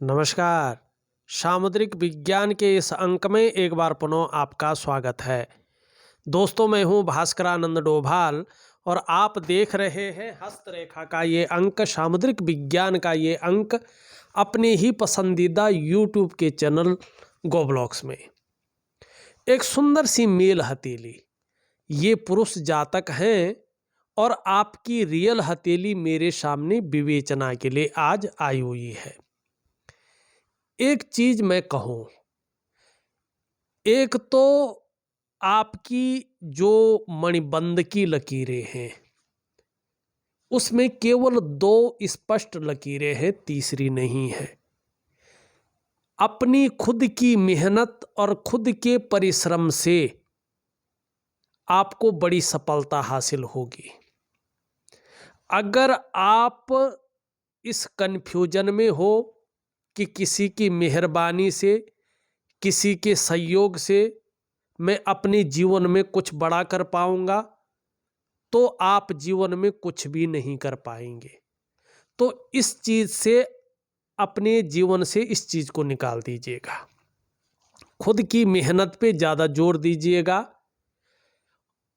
नमस्कार। सामुद्रिक विज्ञान के इस अंक में एक बार पुनः आपका स्वागत है। दोस्तों, मैं हूं भास्करानंद डोभाल और आप देख रहे हैं हस्तरेखा का ये अंक, सामुद्रिक विज्ञान का ये अंक अपने ही पसंदीदा यूट्यूब के चैनल गोब्लॉक्स में। एक सुंदर सी मेल हथेली, ये पुरुष जातक हैं और आपकी रियल हथेली मेरे सामने विवेचना के लिए आज आई हुई है। एक चीज मैं कहूं, एक तो आपकी जो मणिबंध की लकीरें हैं उसमें केवल 2 स्पष्ट लकीरें हैं, तीसरी नहीं है। अपनी खुद की मेहनत और खुद के परिश्रम से आपको बड़ी सफलता हासिल होगी। अगर आप इस कन्फ्यूजन में हो कि किसी की मेहरबानी से, किसी के सहयोग से मैं अपने जीवन में कुछ बड़ा कर पाऊंगा, तो आप जीवन में कुछ भी नहीं कर पाएंगे। तो इस चीज से, अपने जीवन से इस चीज को निकाल दीजिएगा। खुद की मेहनत पे ज्यादा जोर दीजिएगा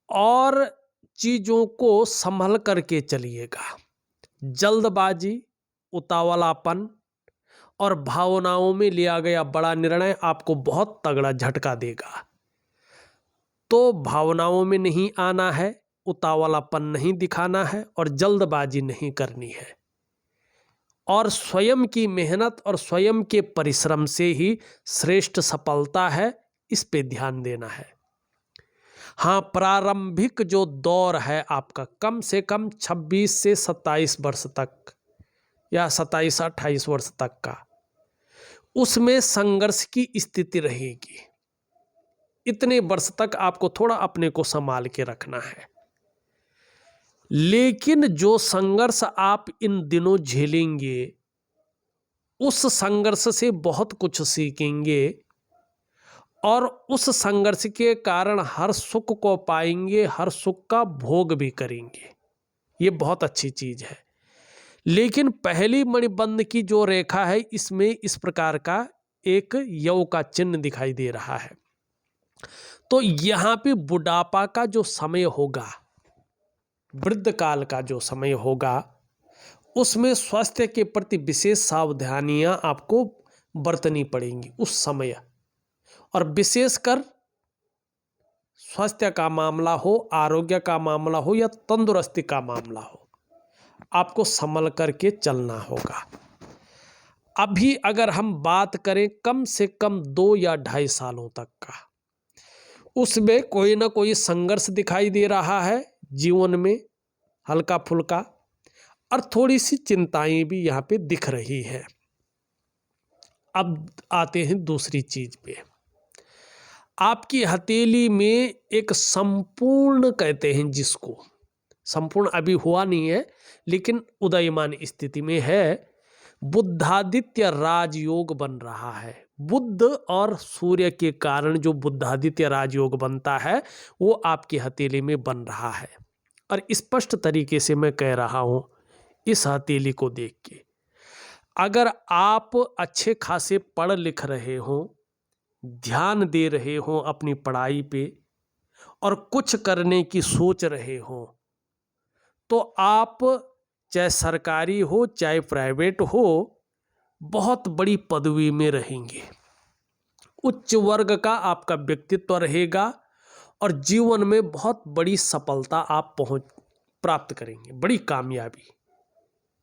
और चीजों को संभल करके चलिएगा। जल्दबाजी, उतावलापन और भावनाओं में लिया गया बड़ा निर्णय आपको बहुत तगड़ा झटका देगा। तो भावनाओं में नहीं आना है, उतावलापन नहीं दिखाना है और जल्दबाजी नहीं करनी है। और स्वयं की मेहनत और स्वयं के परिश्रम से ही श्रेष्ठ सफलता है, इस पे ध्यान देना है। हाँ, प्रारंभिक जो दौर है आपका, कम से कम 26 से 27 वर्ष तक या 27-28 वर्ष तक का, उसमें संघर्ष की स्थिति रहेगी। इतने वर्ष तक आपको थोड़ा अपने को संभाल के रखना है। लेकिन जो संघर्ष आप इन दिनों झेलेंगे, उस संघर्ष से बहुत कुछ सीखेंगे और उस संघर्ष के कारण हर सुख को पाएंगे, हर सुख का भोग भी करेंगे। ये बहुत अच्छी चीज है। लेकिन पहली मणिबंध की जो रेखा है, इसमें इस प्रकार का एक यव का चिन्ह दिखाई दे रहा है। तो यहां पे बुढ़ापा का जो समय होगा, वृद्ध काल का जो समय होगा, उसमें स्वास्थ्य के प्रति विशेष सावधानियां आपको बरतनी पड़ेंगी उस समय। और विशेषकर स्वास्थ्य का मामला हो, आरोग्य का मामला हो या तंदुरुस्ती का मामला हो, आपको संभल करके चलना होगा। अभी अगर हम बात करें कम से कम 2 या 2.5 सालों तक का, उसमें कोई ना कोई संघर्ष दिखाई दे रहा है जीवन में, हल्का फुल्का, और थोड़ी सी चिंताएं भी यहाँ पे दिख रही है। अब आते हैं दूसरी चीज पे। आपकी हथेली में एक संपूर्ण कहते हैं जिसको, संपूर्ण अभी हुआ नहीं है लेकिन उदयमान स्थिति में है, बुद्धादित्य राजयोग बन रहा है। बुद्ध और सूर्य के कारण जो बुद्धादित्य राजयोग बनता है, वो आपकी हथेली में बन रहा है। और स्पष्ट तरीके से मैं कह रहा हूं, इस हथेली को देख के, अगर आप अच्छे खासे पढ़ लिख रहे हो, ध्यान दे रहे हो अपनी पढ़ाई पे और कुछ करने की सोच रहे हो, तो आप चाहे सरकारी हो चाहे प्राइवेट हो, बहुत बड़ी पदवी में रहेंगे। उच्च वर्ग का आपका व्यक्तित्व रहेगा और जीवन में बहुत बड़ी सफलता आप प्राप्त करेंगे, बड़ी कामयाबी,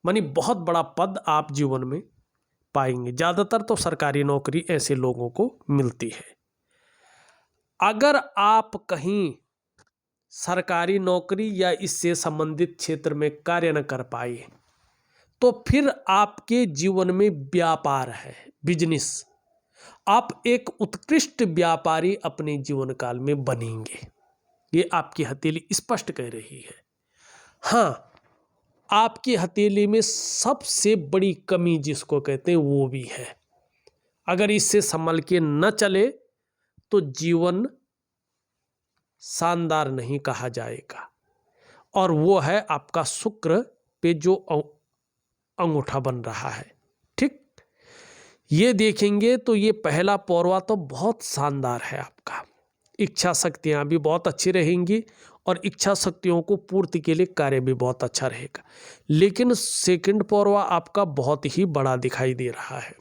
मानी बहुत बड़ा पद आप जीवन में पाएंगे। ज्यादातर तो सरकारी नौकरी ऐसे लोगों को मिलती है। अगर आप कहीं सरकारी नौकरी या इससे संबंधित क्षेत्र में कार्य न कर पाए, तो फिर आपके जीवन में व्यापार है, बिजनेस। आप एक उत्कृष्ट व्यापारी अपने जीवन काल में बनेंगे, ये आपकी हथेली स्पष्ट कह रही है। हाँ, आपकी हथेली में सबसे बड़ी कमी जिसको कहते हैं वो भी है। अगर इससे संभल के न चले तो जीवन शानदार नहीं कहा जाएगा। और वो है आपका शुक्र पे जो अंगूठा बन रहा है। ठीक, ये देखेंगे तो ये पहला पौरवा तो बहुत शानदार है आपका। इच्छा शक्तियाँ भी बहुत अच्छी रहेंगी और इच्छा शक्तियों को पूर्ति के लिए कार्य भी बहुत अच्छा रहेगा। लेकिन सेकंड पौरवा आपका बहुत ही बड़ा दिखाई दे रहा है।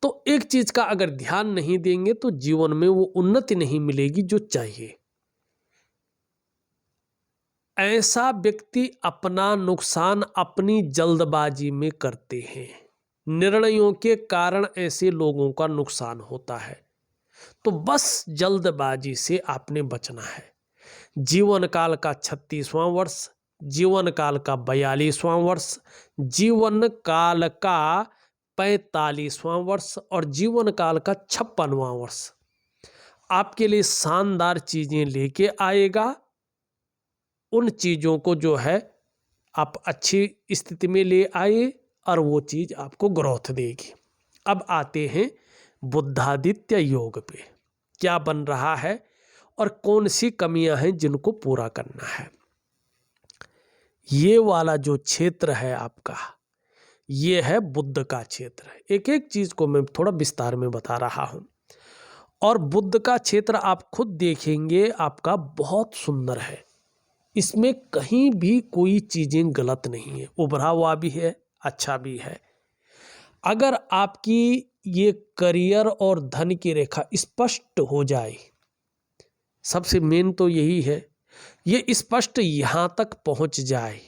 तो एक चीज का अगर ध्यान नहीं देंगे तो जीवन में वो उन्नति नहीं मिलेगी जो चाहिए। ऐसा व्यक्ति अपना नुकसान अपनी जल्दबाजी में करते हैं। निर्णयों के कारण ऐसे लोगों का नुकसान होता है। तो बस जल्दबाजी से आपने बचना है। जीवन काल का 36वां वर्ष, जीवन काल का 42वां वर्ष, जीवन काल का 45वां वर्ष और जीवन काल का 56वां वर्ष आपके लिए शानदार चीजें लेके आएगा। उन चीजों को जो है आप अच्छी स्थिति में ले आए और वो चीज आपको ग्रोथ देगी। अब आते हैं बुद्धादित्य योग पे, क्या बन रहा है और कौन सी कमियां हैं जिनको पूरा करना है। ये वाला जो क्षेत्र है आपका, ये है बुद्ध का क्षेत्र। एक एक चीज को मैं थोड़ा विस्तार में बता रहा हूं। और बुद्ध का क्षेत्र आप खुद देखेंगे आपका बहुत सुंदर है। इसमें कहीं भी कोई चीजें गलत नहीं है, उभरा हुआ भी है, अच्छा भी है। अगर आपकी ये करियर और धन की रेखा स्पष्ट हो जाए, सबसे मेन तो यही है, ये स्पष्ट यहां तक पहुंच जाए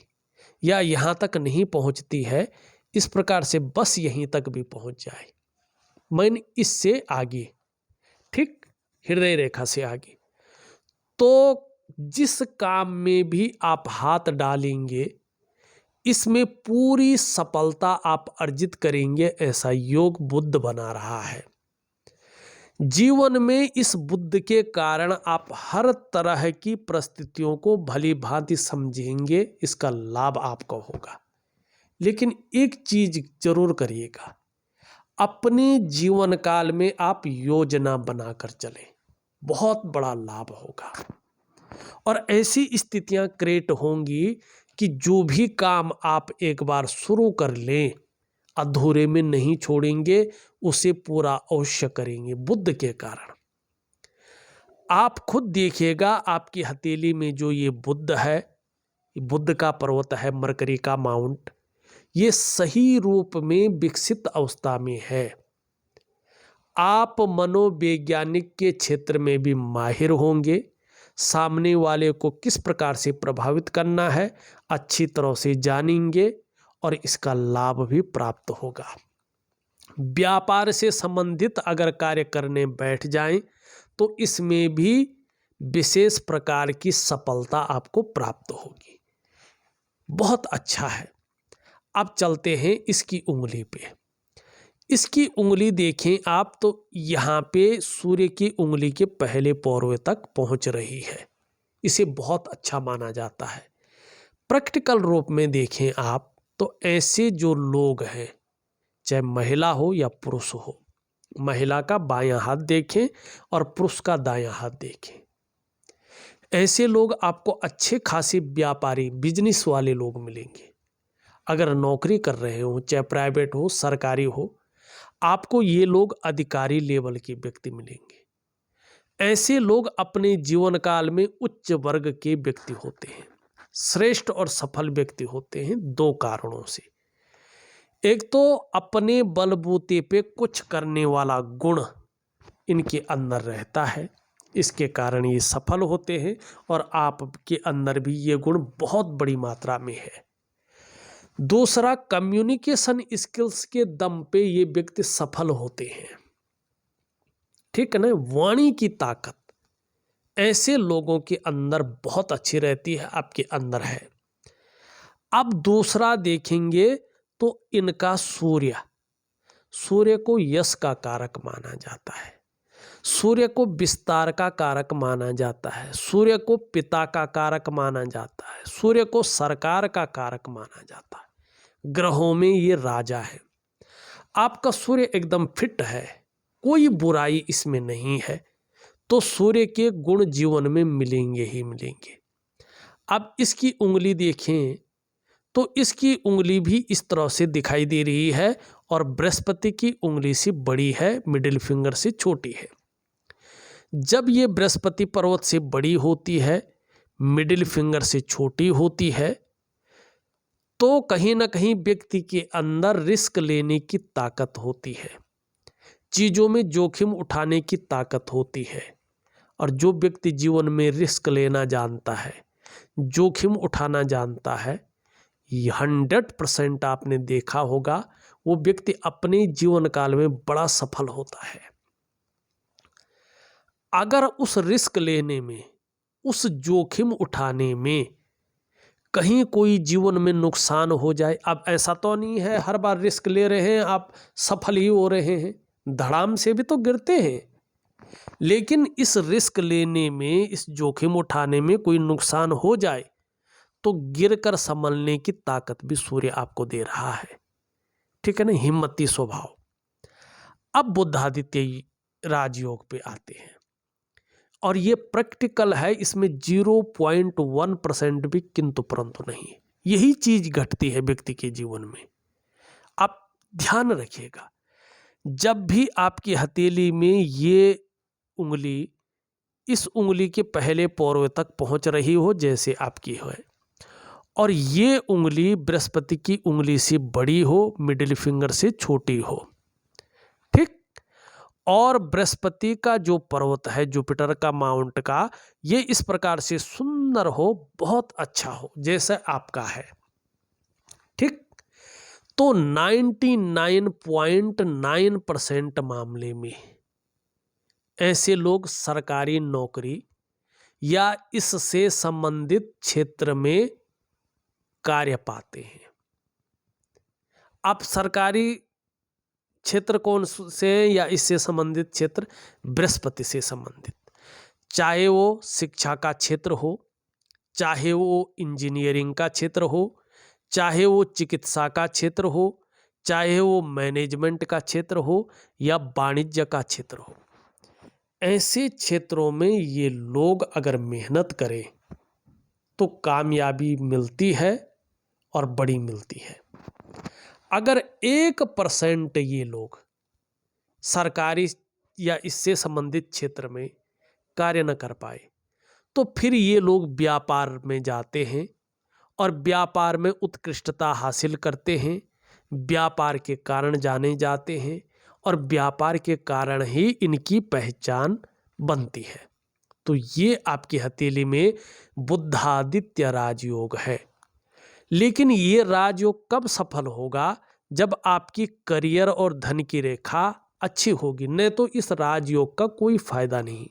या यहां तक नहीं पहुंचती है, इस प्रकार से बस यहीं तक भी पहुंच जाए, मैंने इससे आगे, ठीक, हृदय रेखा से आगे, तो जिस काम में भी आप हाथ डालेंगे इसमें पूरी सफलता आप अर्जित करेंगे, ऐसा योग बुद्ध बना रहा है। जीवन में इस बुद्ध के कारण आप हर तरह की परिस्थितियों को भली भांति समझेंगे, इसका लाभ आपको होगा। लेकिन एक चीज जरूर करिएगा, अपने जीवन काल में आप योजना बनाकर चलें, बहुत बड़ा लाभ होगा। और ऐसी स्थितियां क्रिएट होंगी कि जो भी काम आप एक बार शुरू कर लें अधूरे में नहीं छोड़ेंगे, उसे पूरा अवश्य करेंगे बुद्ध के कारण। आप खुद देखिएगा आपकी हथेली में जो ये बुद्ध है, बुद्ध का पर्वत है, मरकरी का माउंट, ये सही रूप में विकसित अवस्था में है। आप मनोवैज्ञानिक के क्षेत्र में भी माहिर होंगे। सामने वाले को किस प्रकार से प्रभावित करना है अच्छी तरह से जानेंगे और इसका लाभ भी प्राप्त होगा। व्यापार से संबंधित अगर कार्य करने बैठ जाएं तो इसमें भी विशेष प्रकार की सफलता आपको प्राप्त होगी। बहुत अच्छा है। अब चलते हैं इसकी उंगली पे। इसकी उंगली देखें आप तो यहाँ पे सूर्य की उंगली के पहले पौरवे तक पहुँच रही है। इसे बहुत अच्छा माना जाता है। प्रैक्टिकल रूप में देखें आप तो ऐसे जो लोग हैं, चाहे महिला हो या पुरुष हो, महिला का बायां हाथ देखें और पुरुष का दायां हाथ देखें, ऐसे लोग आपको अच्छे खासे व्यापारी बिजनेस वाले लोग मिलेंगे। अगर नौकरी कर रहे हो, चाहे प्राइवेट हो सरकारी हो, आपको ये लोग अधिकारी लेवल के व्यक्ति मिलेंगे। ऐसे लोग अपने जीवन काल में उच्च वर्ग के व्यक्ति होते हैं, श्रेष्ठ और सफल व्यक्ति होते हैं दो कारणों से। एक तो अपने बलबूते पे कुछ करने वाला गुण इनके अंदर रहता है, इसके कारण ये सफल होते हैं और आपके अंदर भी ये गुण बहुत बड़ी मात्रा में है। दूसरा, कम्युनिकेशन स्किल्स के दम पे ये व्यक्ति सफल होते हैं, ठीक है ना। वाणी की ताकत ऐसे लोगों के अंदर बहुत अच्छी रहती है, आपके अंदर है। अब दूसरा देखेंगे तो इनका सूर्य को यश का कारक माना जाता है, सूर्य को विस्तार का कारक माना जाता है, सूर्य को पिता का कारक माना जाता है, सूर्य को सरकार का कारक माना जाता है। ग्रहों में ये राजा है। आपका सूर्य एकदम फिट है, कोई बुराई इसमें नहीं है, तो सूर्य के गुण जीवन में मिलेंगे ही मिलेंगे। अब इसकी उंगली देखें तो इसकी उंगली भी इस तरह से दिखाई दे रही है और बृहस्पति की उंगली से बड़ी है, मिडिल फिंगर से छोटी है। जब ये बृहस्पति पर्वत से बड़ी होती है, मिडिल फिंगर से छोटी होती है, तो कहीं ना कहीं व्यक्ति के अंदर रिस्क लेने की ताकत होती है, चीज़ों में जोखिम उठाने की ताकत होती है। और जो व्यक्ति जीवन में रिस्क लेना जानता है, जोखिम उठाना जानता है, 100% आपने देखा होगा वो व्यक्ति अपने जीवन काल में बड़ा सफल होता है। अगर उस रिस्क लेने में, उस जोखिम उठाने में कहीं कोई जीवन में नुकसान हो जाए, अब ऐसा तो नहीं है हर बार रिस्क ले रहे हैं आप सफल ही हो रहे हैं, धड़ाम से भी तो गिरते हैं, लेकिन इस रिस्क लेने में, इस जोखिम उठाने में कोई नुकसान हो जाए तो गिरकर संभलने की ताकत भी सूर्य आपको दे रहा है। ठीक है ना, हिम्मती स्वभाव। अब बुद्धादित्य राजयोग पे आते हैं और ये प्रैक्टिकल है, इसमें 0.1% भी किंतु परंतु नहीं। यही चीज घटती है व्यक्ति के जीवन में। आप ध्यान रखिएगा, जब भी आपकी हथेली में ये उंगली इस उंगली के पहले पौरवे तक पहुंच रही हो, जैसे आपकी है, और ये उंगली बृहस्पति की उंगली से बड़ी हो, मिडिल फिंगर से छोटी हो, ठीक, और बृहस्पति का जो पर्वत है, जुपिटर का, माउंट का, ये इस प्रकार से सुंदर हो, बहुत अच्छा हो, जैसे आपका है, ठीक, तो 99.9% मामले में ऐसे लोग सरकारी नौकरी या इससे संबंधित क्षेत्र में कार्य पाते हैं। आप सरकारी क्षेत्र कौन से या इससे संबंधित क्षेत्र? बृहस्पति से संबंधित, चाहे वो शिक्षा का क्षेत्र हो, चाहे वो इंजीनियरिंग का क्षेत्र हो, चाहे वो चिकित्सा का क्षेत्र हो, चाहे वो मैनेजमेंट का क्षेत्र हो या वाणिज्य का क्षेत्र हो, ऐसे क्षेत्रों में ये लोग अगर मेहनत करें तो कामयाबी मिलती है और बड़ी मिलती है। अगर 1% ये लोग सरकारी या इससे संबंधित क्षेत्र में कार्य न कर पाए तो फिर ये लोग व्यापार में जाते हैं और व्यापार में उत्कृष्टता हासिल करते हैं, व्यापार के कारण जाने जाते हैं और व्यापार के कारण ही इनकी पहचान बनती है। तो ये आपकी हथेली में बुद्धादित्य राजयोग है। लेकिन ये राजयोग कब सफल होगा? जब आपकी करियर और धन की रेखा अच्छी होगी, नहीं तो इस राजयोग का कोई फायदा नहीं।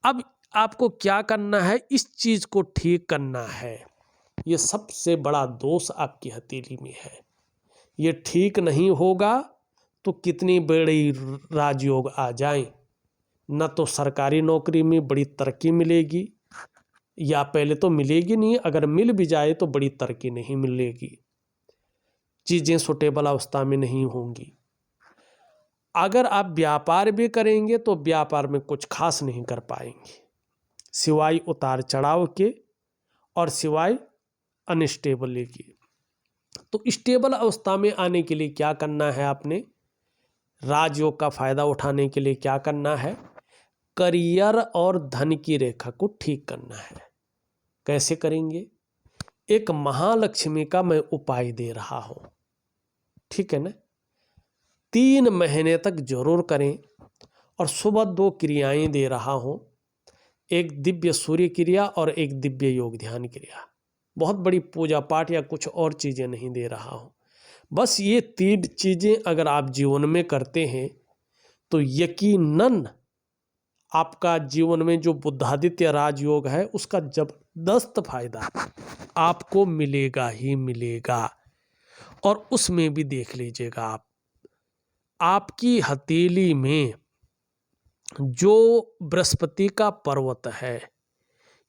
अब आपको क्या करना है? इस चीज को ठीक करना है। ये सबसे बड़ा दोष आपकी हथेली में है। ये ठीक नहीं होगा तो कितनी बड़ी राजयोग आ जाए, न तो सरकारी नौकरी में बड़ी तरक्की मिलेगी, या पहले तो मिलेगी नहीं, अगर मिल भी जाए तो बड़ी तरक्की नहीं मिलेगी, चीज़ें सुटेबल अवस्था में नहीं होंगी। अगर आप व्यापार भी करेंगे तो व्यापार में कुछ खास नहीं कर पाएंगे, सिवाय उतार चढ़ाव के और सिवाय अनस्टेबल के। तो स्टेबल अवस्था में आने के लिए क्या करना है? आपने राजयोग का फायदा उठाने के लिए क्या करना है? करियर और धन की रेखा को ठीक करना है। कैसे करेंगे? एक महालक्ष्मी का मैं उपाय दे रहा हूं, ठीक है ना? 3 महीने तक जरूर करें और सुबह 2 क्रियाएं दे रहा हूं, एक दिव्य सूर्य क्रिया और एक दिव्य योग ध्यान क्रिया। बहुत बड़ी पूजा पाठ या कुछ और चीजें नहीं दे रहा हूं, बस ये 3 चीजें अगर आप जीवन में करते हैं तो यकीनन आपका जीवन में जो बुद्धादित्य राजयोग है उसका जबरदस्त फायदा आपको मिलेगा ही मिलेगा। और उसमें भी देख लीजिएगा आप, आपकी हथेली में जो बृहस्पति का पर्वत है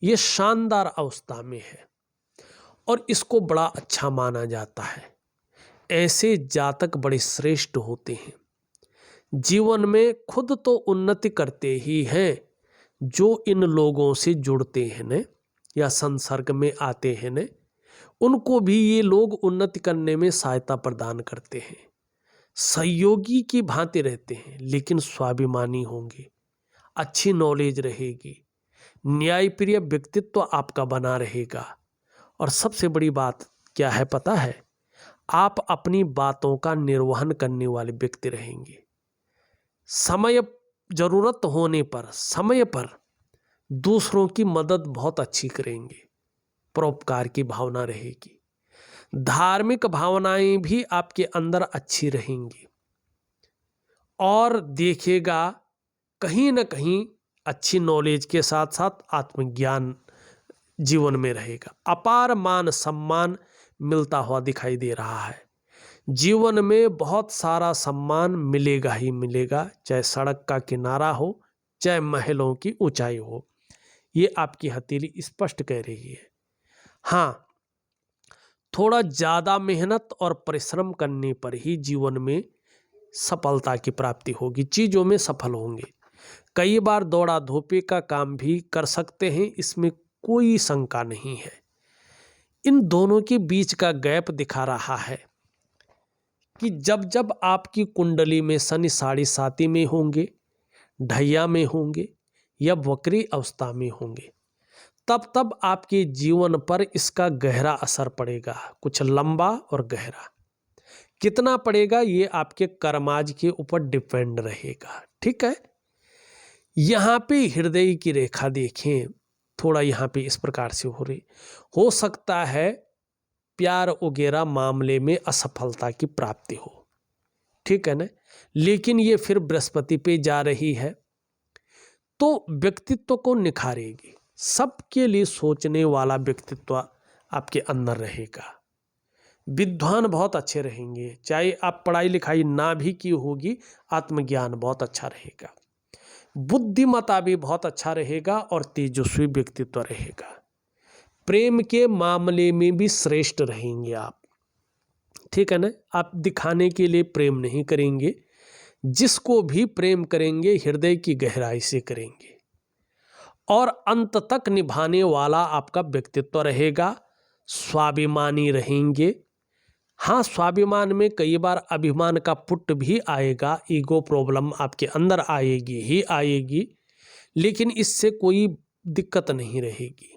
ये शानदार अवस्था में है और इसको बड़ा अच्छा माना जाता है। ऐसे जातक बड़े श्रेष्ठ होते हैं, जीवन में खुद तो उन्नति करते ही हैं, जो इन लोगों से जुड़ते हैं न या संसर्ग में आते हैं न, उनको भी ये लोग उन्नति करने में सहायता प्रदान करते हैं। सहयोगी की भांति रहते हैं, लेकिन स्वाभिमानी होंगे, अच्छी नॉलेज रहेगी, न्यायप्रिय व्यक्तित्व आपका बना रहेगा। और सबसे बड़ी बात क्या है पता है? आप अपनी बातों का निर्वहन करने वाले व्यक्ति रहेंगे। समय जरूरत होने पर समय पर दूसरों की मदद बहुत अच्छी करेंगे, परोपकार की भावना रहेगी। धार्मिक भावनाएं भी आपके अंदर अच्छी रहेंगी और देखिएगा कहीं ना कहीं अच्छी नॉलेज के साथ साथ आत्मज्ञान जीवन में रहेगा। अपार मान सम्मान मिलता हुआ दिखाई दे रहा है। जीवन में बहुत सारा सम्मान मिलेगा ही मिलेगा, चाहे सड़क का किनारा हो, चाहे महलों की ऊंचाई हो। ये आपकी हथेली स्पष्ट कह रही है। हाँ, थोड़ा ज़्यादा मेहनत और परिश्रम करने पर ही जीवन में सफलता की प्राप्ति होगी, चीज़ों में सफल होंगे। कई बार दौड़ा धोपी का काम भी कर सकते हैं, इसमें कोई शंका नहीं है। इन दोनों के बीच का गैप दिखा रहा है कि जब जब आपकी कुंडली में शनि साढ़े साती में होंगे, ढैया में होंगे या वक्री अवस्था में होंगे, तब तब आपके जीवन पर इसका गहरा असर पड़ेगा, कुछ लंबा और गहरा। कितना पड़ेगा ये आपके कर्माज के ऊपर डिपेंड रहेगा। ठीक है, यहाँ पे हृदय की रेखा देखें, थोड़ा यहाँ पे इस प्रकार से हो सकता है प्यार वगैरह मामले में असफलता की प्राप्ति हो, ठीक है ना। लेकिन ये फिर बृहस्पति पे जा रही है तो व्यक्तित्व को निखारेगी, सबके लिए सोचने वाला व्यक्तित्व आपके अंदर रहेगा। विद्वान बहुत अच्छे रहेंगे, चाहे आप पढ़ाई लिखाई ना भी की होगी, आत्मज्ञान बहुत अच्छा रहेगा, बुद्धिमत्ता भी बहुत अच्छा रहेगा और तेजस्वी व्यक्तित्व रहेगा। प्रेम के मामले में भी श्रेष्ठ रहेंगे आप, ठीक है ना। आप दिखाने के लिए प्रेम नहीं करेंगे, जिसको भी प्रेम करेंगे हृदय की गहराई से करेंगे और अंत तक निभाने वाला आपका व्यक्तित्व रहेगा। स्वाभिमानी रहेंगे। हाँ, स्वाभिमान में कई बार अभिमान का पुट भी आएगा, ईगो प्रॉब्लम आपके अंदर आएगी ही आएगी, लेकिन इससे कोई दिक्कत नहीं रहेगी।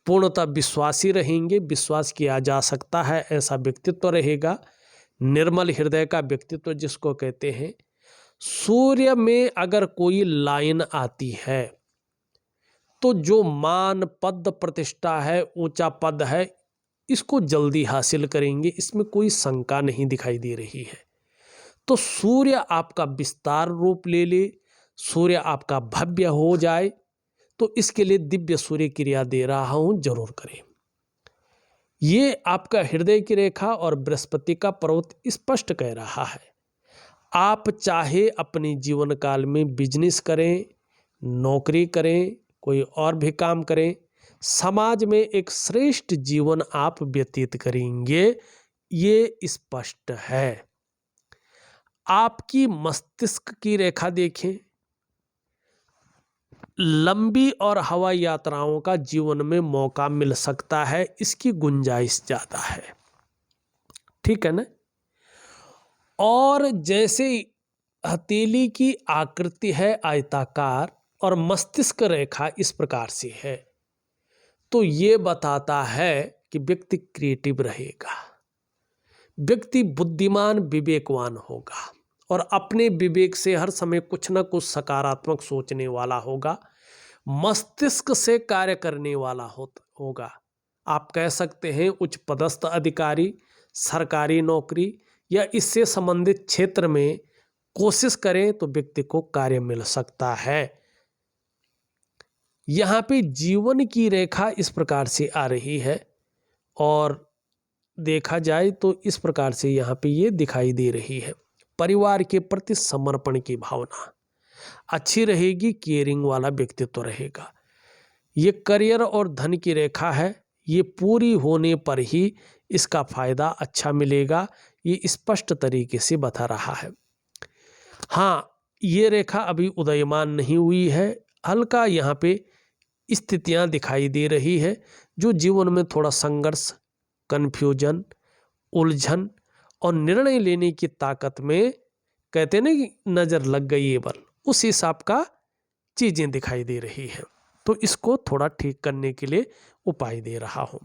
पूर्णतः विश्वासी रहेंगे, विश्वास किया जा सकता है ऐसा व्यक्तित्व रहेगा। निर्मल हृदय का व्यक्तित्व जिसको कहते हैं। सूर्य में अगर कोई लाइन आती है तो जो मान पद प्रतिष्ठा है, ऊंचा पद है, इसको जल्दी हासिल करेंगे, इसमें कोई शंका नहीं दिखाई दे रही है। तो सूर्य आपका विस्तार रूप ले ले, सूर्य आपका भव्य हो जाए, तो इसके लिए दिव्य सूर्य क्रिया दे रहा हूं, जरूर करें। ये आपका हृदय की रेखा और बृहस्पति का पर्वत स्पष्ट कह रहा है। आप चाहे अपने जीवन काल में बिजनेस करें, नौकरी करें, कोई और भी काम करें, समाज में एक श्रेष्ठ जीवन आप व्यतीत करेंगे, ये स्पष्ट है। आपकी मस्तिष्क की रेखा देखें, लंबी और हवाई यात्राओं का जीवन में मौका मिल सकता है, इसकी गुंजाइश ज्यादा है, ठीक है ना। और जैसे हथेली की आकृति है आयताकार और मस्तिष्क रेखा इस प्रकार से है, तो ये बताता है कि व्यक्ति क्रिएटिव रहेगा, व्यक्ति बुद्धिमान विवेकवान होगा और अपने विवेक से हर समय कुछ ना कुछ सकारात्मक सोचने वाला होगा, मस्तिष्क से कार्य करने वाला होगा। आप कह सकते हैं उच्च पदस्थ अधिकारी, सरकारी नौकरी या इससे संबंधित क्षेत्र में कोशिश करें तो व्यक्ति को कार्य मिल सकता है। यहाँ पे जीवन की रेखा इस प्रकार से आ रही है और देखा जाए तो इस प्रकार से यहाँ पे ये दिखाई दे रही है। परिवार के प्रति समर्पण की भावना अच्छी रहेगी, केयरिंग वाला व्यक्तित्व रहेगा। ये करियर और धन की रेखा है, ये पूरी होने पर ही इसका फायदा अच्छा मिलेगा, ये स्पष्ट तरीके से बता रहा है। हाँ, ये रेखा अभी उदयमान नहीं हुई है, हल्का यहाँ पे स्थितियां दिखाई दे रही है जो जीवन में थोड़ा संघर्ष कन्फ्यूजन, उलझन और निर्णय लेने की ताकत में कहते ना कि नज़र लग गई है बल, उस हिसाब का चीज़ें दिखाई दे रही हैं। तो इसको थोड़ा ठीक करने के लिए उपाय दे रहा हूँ।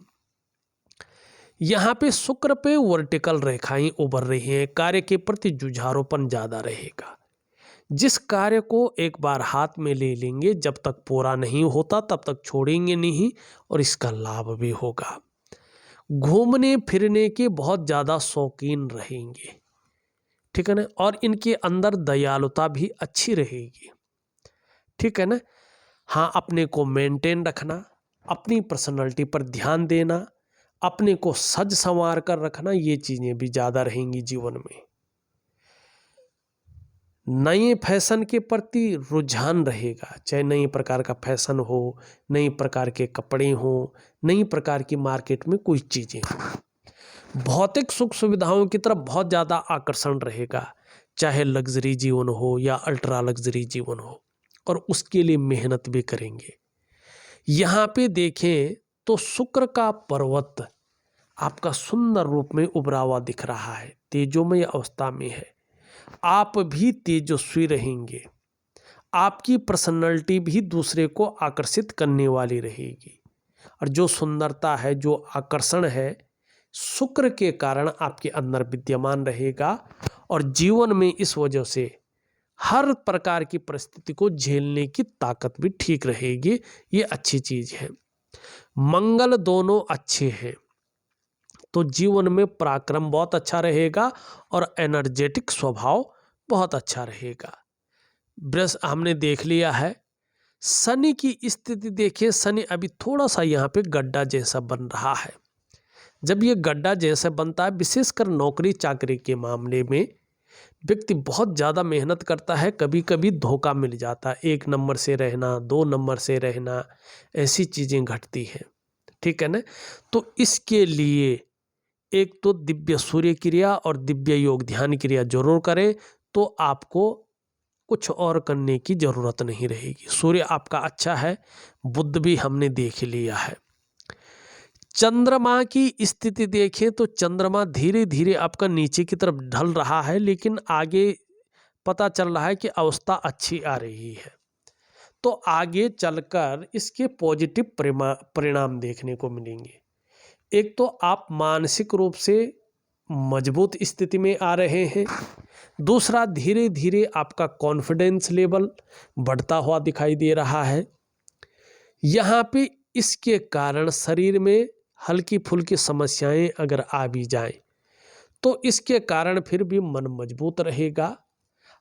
यहाँ पे शुक्र पे वर्टिकल रेखाएं उभर रही हैं, कार्य के प्रति जुझारूपन ज़्यादा रहेगा। जिस कार्य को एक बार हाथ में ले लेंगे, जब तक पूरा नहीं होता तब तक छोड़ेंगे नहीं और इसका लाभ भी होगा। घूमने फिरने के बहुत ज़्यादा शौकीन रहेंगे, ठीक है ना, और इनके अंदर दयालुता भी अच्छी रहेगी, ठीक है ना। हाँ, अपने को मेंटेन रखना, अपनी पर्सनालिटी पर ध्यान देना, अपने को सज संवार कर रखना, ये चीज़ें भी ज़्यादा रहेंगी जीवन में। नए फैशन के प्रति रुझान रहेगा, चाहे नई प्रकार का फैशन हो, नई प्रकार के कपड़े हो, नई प्रकार की मार्केट में कोई चीज़ें हो। भौतिक सुख सुविधाओं की तरफ बहुत ज़्यादा आकर्षण रहेगा, चाहे लग्जरी जीवन हो या अल्ट्रा लग्जरी जीवन हो, और उसके लिए मेहनत भी करेंगे। यहाँ पे देखें तो शुक्र का पर्वत आपका सुंदर रूप में उभरा हुआ दिख रहा है, तेजोमय अवस्था में है। आप भी तेजस्वी रहेंगे, आपकी पर्सनैलिटी भी दूसरे को आकर्षित करने वाली रहेगी, और जो सुंदरता है, जो आकर्षण है, शुक्र के कारण आपके अंदर विद्यमान रहेगा, और जीवन में इस वजह से हर प्रकार की परिस्थिति को झेलने की ताकत भी ठीक रहेगी। ये अच्छी चीज है। मंगल दोनों अच्छे हैं, तो जीवन में पराक्रम बहुत अच्छा रहेगा और एनर्जेटिक स्वभाव बहुत अच्छा रहेगा। हमने देख लिया है। शनि की स्थिति देखिए, शनि अभी थोड़ा सा यहाँ पे गड्ढा जैसा बन रहा है। जब ये गड्ढा जैसा बनता है, विशेषकर नौकरी चाकरी के मामले में व्यक्ति बहुत ज़्यादा मेहनत करता है, कभी कभी धोखा मिल जाता है, 1 नंबर से रहना, 2 नंबर से रहना, ऐसी चीज़ें घटती हैं, ठीक है ना। तो इसके लिए एक तो दिव्य सूर्य क्रिया और दिव्य योग ध्यान क्रिया जरूर करें, तो आपको कुछ और करने की जरूरत नहीं रहेगी। सूर्य आपका अच्छा है, बुध भी हमने देख लिया है। चंद्रमा की स्थिति देखें तो चंद्रमा धीरे धीरे आपका नीचे की तरफ ढल रहा है, लेकिन आगे पता चल रहा है कि अवस्था अच्छी आ रही है, तो आगे चलकर इसके पॉजिटिव परिणाम देखने को मिलेंगे। एक तो आप मानसिक रूप से मजबूत स्थिति में आ रहे हैं, दूसरा धीरे धीरे आपका कॉन्फिडेंस लेवल बढ़ता हुआ दिखाई दे रहा है। यहाँ पे इसके कारण शरीर में हल्की फुल्की समस्याएं अगर आ भी जाएं, तो इसके कारण फिर भी मन मजबूत रहेगा।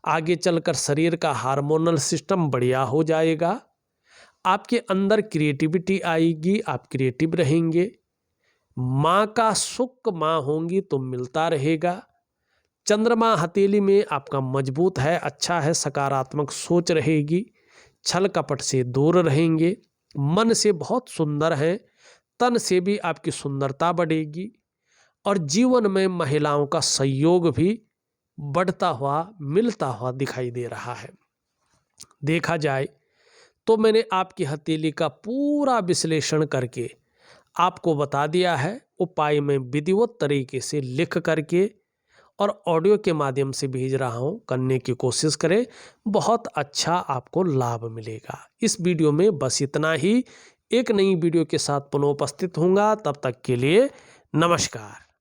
आगे चलकर शरीर का हार्मोनल सिस्टम बढ़िया हो जाएगा, आपके अंदर क्रिएटिविटी आएगी, आप क्रिएटिव रहेंगे। माँ का सुख माँ होंगी तो मिलता रहेगा। चंद्रमा हथेली में आपका मजबूत है, अच्छा है, सकारात्मक सोच रहेगी, छल कपट से दूर रहेंगे, मन से बहुत सुंदर है, तन से भी आपकी सुंदरता बढ़ेगी, और जीवन में महिलाओं का सहयोग भी बढ़ता हुआ मिलता हुआ दिखाई दे रहा है। देखा जाए तो मैंने आपकी हथेली का पूरा विश्लेषण करके आपको बता दिया है। उपाय में विधिवत तरीके से लिख करके और ऑडियो के माध्यम से भेज रहा हूं, करने की कोशिश करें, बहुत अच्छा आपको लाभ मिलेगा। इस वीडियो में बस इतना ही। एक नई वीडियो के साथ पुनः उपस्थित होऊंगा, तब तक के लिए नमस्कार।